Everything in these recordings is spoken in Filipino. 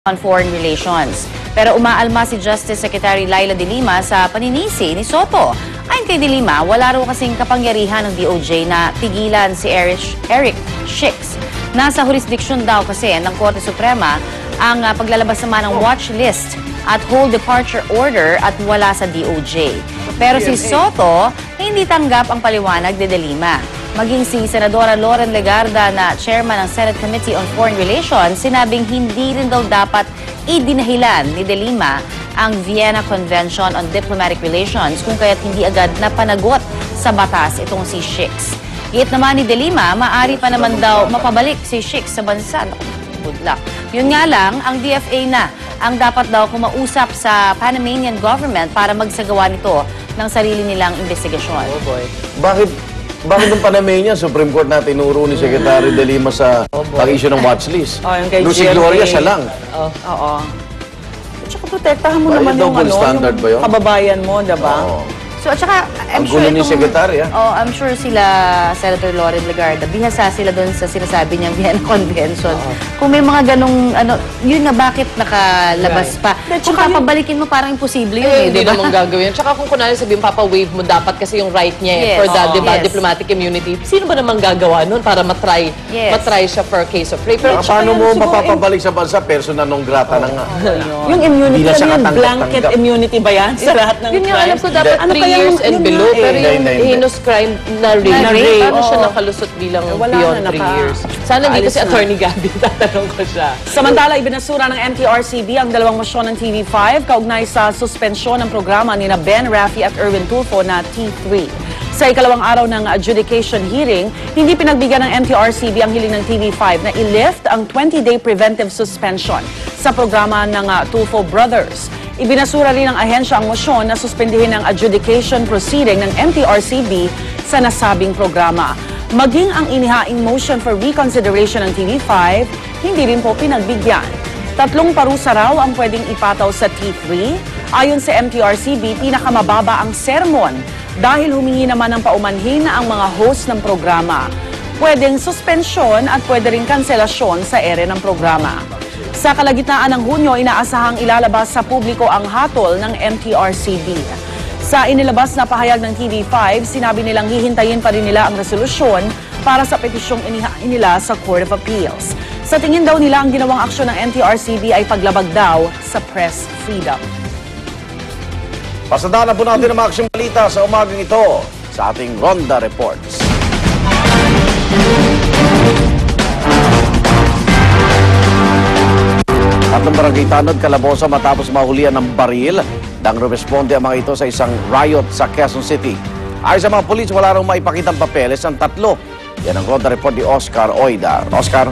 on Foreign Relations. Pero umaalma si Justice Secretary Laila De Lima sa paninisi ni Soto. Ayon kay De Lima, wala raw kasing kapangyarihan ng DOJ na pigilan si Eric Schicks. Nasa jurisdiction daw kasi ng Korte Suprema ang paglalabas naman ng watch list at whole departure order at wala sa DOJ. Pero si Soto, hindi tanggap ang paliwanag ni De Lima. Maging si Senadora Loren Legarda na chairman ng Senate Committee on Foreign Relations, sinabing hindi rin daw dapat idinahilan ni De Lima ang Vienna Convention on Diplomatic Relations kung kaya't hindi agad napanagot sa batas itong si Schicks. Giit naman ni De Lima, maaari pa naman daw mapabalik si Schicks sa bansa. Good luck. Yun nga lang, ang DFA na ang dapat daw kumausap sa Panamanian government para magsagawa nito ng sarili nilang investigasyon. Oh boy. Bakit ng Panamanian, Supreme Court na tinuro ni Secretary De Lima sa pag-issue ng watchlist? Lucy Gloria, siya lang. Oo. Tsaka protektahan mo naman yung, standard ba yun? Kababayan mo, diba? So, at saka, ang gulo ni Secretary, I'm sure sila, Senator Loren Legarda, bihasa sila doon sa sinasabi niyang Vienna Convention. Kung may mga ganong, yun na bakit nakalabas pa. Kung papabalikin mo, parang imposible yun, hindi naman gagawin. Tsaka kung kunwari sabihin, papa-waive mo dapat kasi yung right niya for the diplomatic immunity. Sino ba naman gagawa nun para matry siya for a case of rape? Pero paano mo mapapabalik sa bansa? Persona non grata na nga. Yung immunity, blanket immunity ba yan sa lahat ng crimes? Yun yung alam ko, dapat 3 years and below. Pero yung heinous crime na rape, paano siya nakalusot bilang beyond 3 years? Sana dito si Attorney Gabby, tatanong ko siya. Samantala, ibinasura ng NTRCB ang dalawang mosyon ng TV5 kaugnay sa suspensyon ng programa ni Ben Raffy at Erwin Tulfo na T3. Sa ikalawang araw ng adjudication hearing, hindi pinagbigyan ng NTRCB ang hiling ng TV5 na i-lift ang 20-day preventive suspension sa programa ng Tulfo Brothers. Ibinasura rin ng ahensya ang mosyon na suspendihin ang adjudication proceeding ng NTRCB sa nasabing programa. Maging ang inihaing motion for reconsideration ng TV5, hindi rin po pinagbigyan. 3 parusa raw ang pwedeng ipataw sa T3. Ayon sa MTRCB, pinakamababa ang sermon dahil humingi naman ng paumanhin ang mga host ng programa. Pwedeng suspensyon at pwede rin kanselasyon sa ere ng programa. Sa kalagitnaan ng Hunyo, inaasahang ilalabas sa publiko ang hatol ng MTRCB. Sa inilabas na pahayag ng TV5, sinabi nilang hihintayin pa rin nila ang resolusyon para sa petisyong inihain nila sa Court of Appeals. Sa tingin daw nila, ang ginawang aksyon ng MTRCB ay paglabag daw sa press freedom. Pasadahan po natin ang mga aksyong balita sa umagang ito sa ating Ronda Reports. Tatlong barangay tanod Calabosa matapos mahulihan ng baril nang rumesponde ang mga ito sa isang riot sa Quezon City. Ayon sa mga pulis, wala raw maipakitang papeles ang tatlo. Yan ang Ronda Report ni Oscar Oida. Oscar?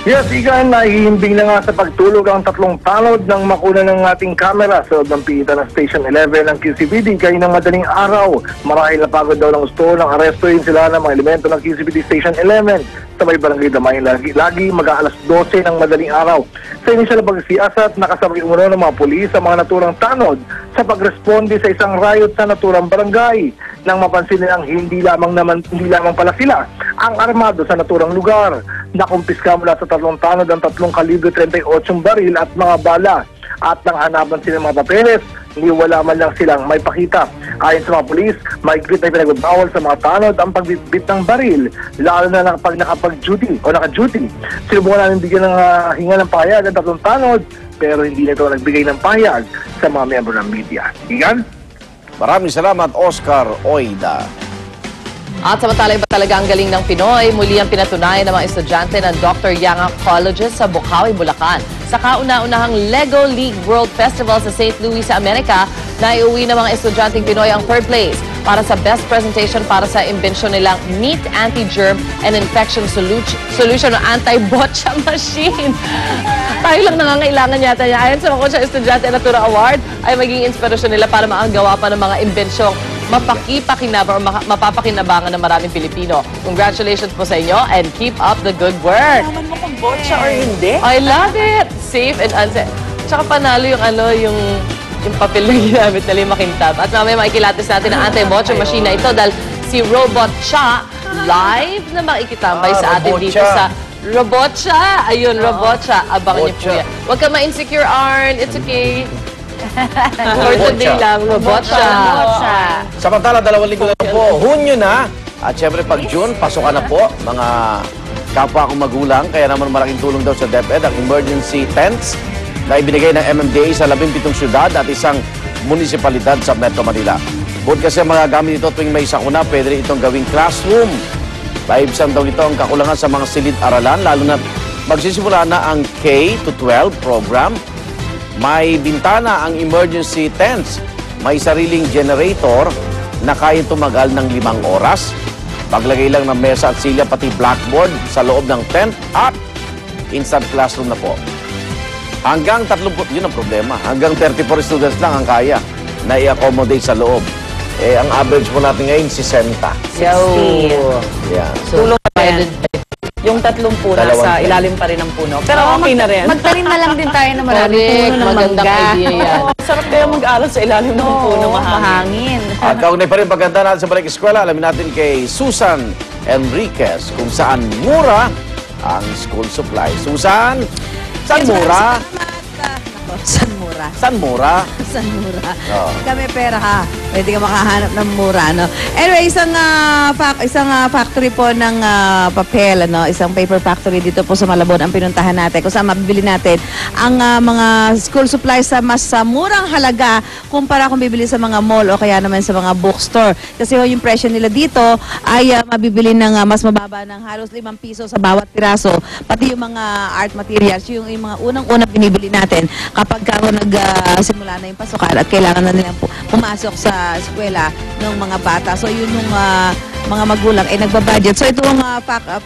Yes, Igan, nahihimbing na nga sa pagtulog ang tatlong tanod ng makuna ng ating kamera sa loob ng piitan ng Station 11 ng QCPD kayo ng madaling araw. Marahil napagod daw ng gusto ng arestuhin sila ng mga elemento ng QCPD Station 11 sa may barangay Damayan lagi mag-aalas 12 ng madaling araw. Sa inisyal na pagsiyasat, nakasabay umuno ng mga pulis sa mga naturang tanod sa pagresponde sa isang riot sa naturang barangay. Nang mapansin nilang hindi lamang pala sila ang armado sa naturang lugar. Nakumpiska mula sa tatlong tanod ang 3 kalibre 38 baril at mga bala. At nang hanapan sila ng mga papeles, wala man lang silang may pakita. Ayon sa mga pulis, mahigpit na pinagbabawal sa mga tanod ang pagbitbit ng baril, lalo na pag nakapag-duty o naka-duty. Sinubukan namin bigyan ng hinga ng pahayag ang 3 tanod, pero hindi na ito nagbigay ng pahayag sa mga miyembro ng media. Igan? Maraming salamat, Oscar Oida. At samantala, iba talaga ang galing ng Pinoy. Muli ang pinatunayan ng mga estudyante ng Dr. Yanga Colleges sa Bukawi, Bulacan. Sa kauna-unahang Lego League World Festival sa St. Louis sa Amerika, naiuwi ng mga estudyanteng Pinoy ang 3rd place para sa best presentation para sa imbensyon nilang Meat Anti-Germ and Infection Solution o Anti-Botcha Machine. Tayo lang nangangailangan yata niya. Ayon sa mga estudyante Natura Award, ay maging inspirasyon nila para maagawa pa ng mga imbensyong mapapakinabangan ng maraming Pilipino. Congratulations po sa inyo and keep up the good work. Naman mo kung botcha or hindi? I love it! Safe and unsafe. Tsaka panalo yung papel na ginamit na limakintab. At mamaya makikilatis natin ang anti-botcha machine na ito dahil si Robot Cha live na makikitambay sa atin dito sa Robotcha! Ayun, Robotcha. Abangan niyo po Robotcha. yan. Huwag ka ma-insecure, Arn. It's okay. For today lang, Robotcha. Robotcha. Samantala, 2 linggo na po. Hunyo na. At syempre, pag June, pasukan na po. Mga kapwa akong magulang. Kaya naman malaking tulong daw sa DepEd ang emergency tents na ibinigay ng MMDA sa 17 syudad at isang munisipalidad sa Metro Manila. Bukod kasi ang mga gamit ito tuwing may sakuna, pwede rin itong gawing classroom. Paibsan daw ito ang kakulangan sa mga silid-aralan, lalo na magsisimula na ang K-12 program. May bintana ang emergency tents. May sariling generator na kaya tumagal ng 5 oras. Maglagay lang ng mesa at silya pati blackboard sa loob ng tent at instant classroom na po. Hanggang 30, yun ang problema. Hanggang 34 students lang ang kaya na i-accommodate sa loob. Ang average po natin ngayon, 60. Yan. So, Yung 30 puno Dalawang sa ilalim pa rin ng puno. Pero okay na rin. Magtanim na lang din tayo ng maraming correct. puno ng Magandang mangga. idea yan. Sarap kaya mag-aral sa ilalim ng puno, Oo, mahangin. mahangin. At kaugnay pa rin pagkanta natin sa balik eskwela, alamin natin kay Susan Enriquez kung saan mura ang school supply. Susan, saan mura? San mura? Saan mura? San mura? Oo. Kami pera ha. Pwede ka makahanap ng mura, no? Anyway, isang factory po ng papel, ano? Isang paper factory dito po sa Malabon ang pinuntahan natin. Kung saan mabibili natin ang mga school supplies sa mas murang halaga kumpara kung bibili sa mga mall o kaya naman sa mga bookstore. Kasi yung presyo nila dito ay mabibili ng mas mababa ng halos 5 piso sa bawat piraso. Pati yung mga art materials, yung mga unang-unang binibili natin kapag nagsimula na yung pasukan at kailangan na nilang pumasok sa eskwela ng mga bata. So yun yung mga magulang ay nagbabudget. So itong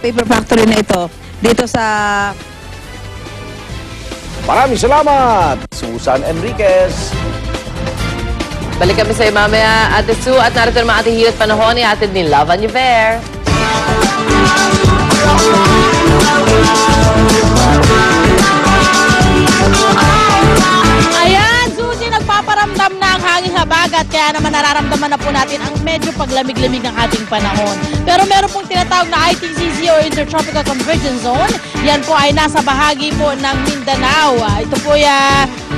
paper factory na ito dito sa... Maraming salamat, Susan Enriquez. Balik kami sa iyo mamaya, Ate Sue. At narito naman ating hirit panahon ni atid ni Lava Niver. Ayan, Susie, nagpaparamdam na ang hangin habagat kaya naman nararamdaman na po natin ang medyo paglamig-lamig ng ating panahon. Pero meron pong tinatawag na ITCZ o Intertropical Convergence Zone. Yan po ay nasa bahagi po ng Mindanao. Ito po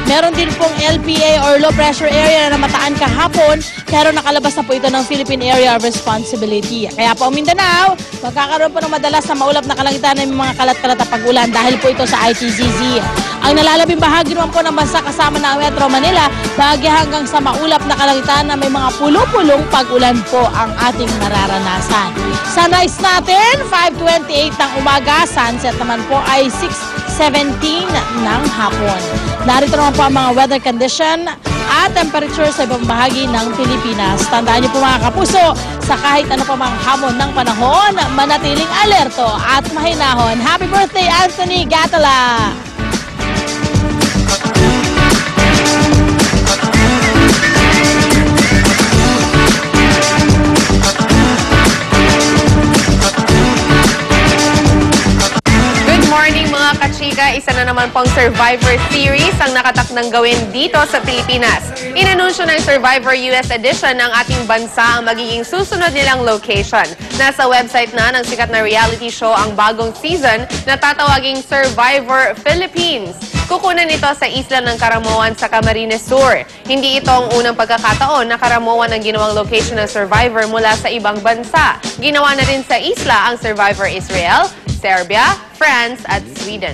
meron din pong LPA or Low Pressure Area na namataan kahapon pero nakalabas na po ito ng Philippine Area of Responsibility. Kaya po ang Mindanao, magkakaroon po ng madalas na maulap na kalangitan ng mga kalat-kalat na pag-ulan dahil po ito sa ITCZ. Ang nalalabing bahagi naman po ng bansa kasama ng Metro Manila, bahagi hanggang sa maulap na kalangitan na may mga pulo-pulong pag-ulan po ang ating mararanasan. Sunrise natin, 5:28 ng umaga. Sunset naman po ay 6:17 ng hapon. Narito naman po ang mga weather condition at temperature sa ibang bahagi ng Pilipinas. Tandaan niyo po mga kapuso, sa kahit ano pa mga hamon ng panahon, manatiling alerto at mahinahon. Happy birthday, Anthony Gatala! Good morning mga kachika! Isa na naman pong Survivor Series ang nakatakdang gawin dito sa Pilipinas. Inanunsyo ng Survivor US Edition ng ating bansa ang magiging susunod nilang location. Nasa website na ng sikat na reality show ang bagong season na tatawaging Survivor Philippines. Kukunan ito sa isla ng Karamoan sa Camarines Sur. Hindi ito ang unang pagkakataon na Karamoan ang ginawang location ng Survivor mula sa ibang bansa. Ginawa na rin sa isla ang Survivor Israel, Serbia, France at Sweden.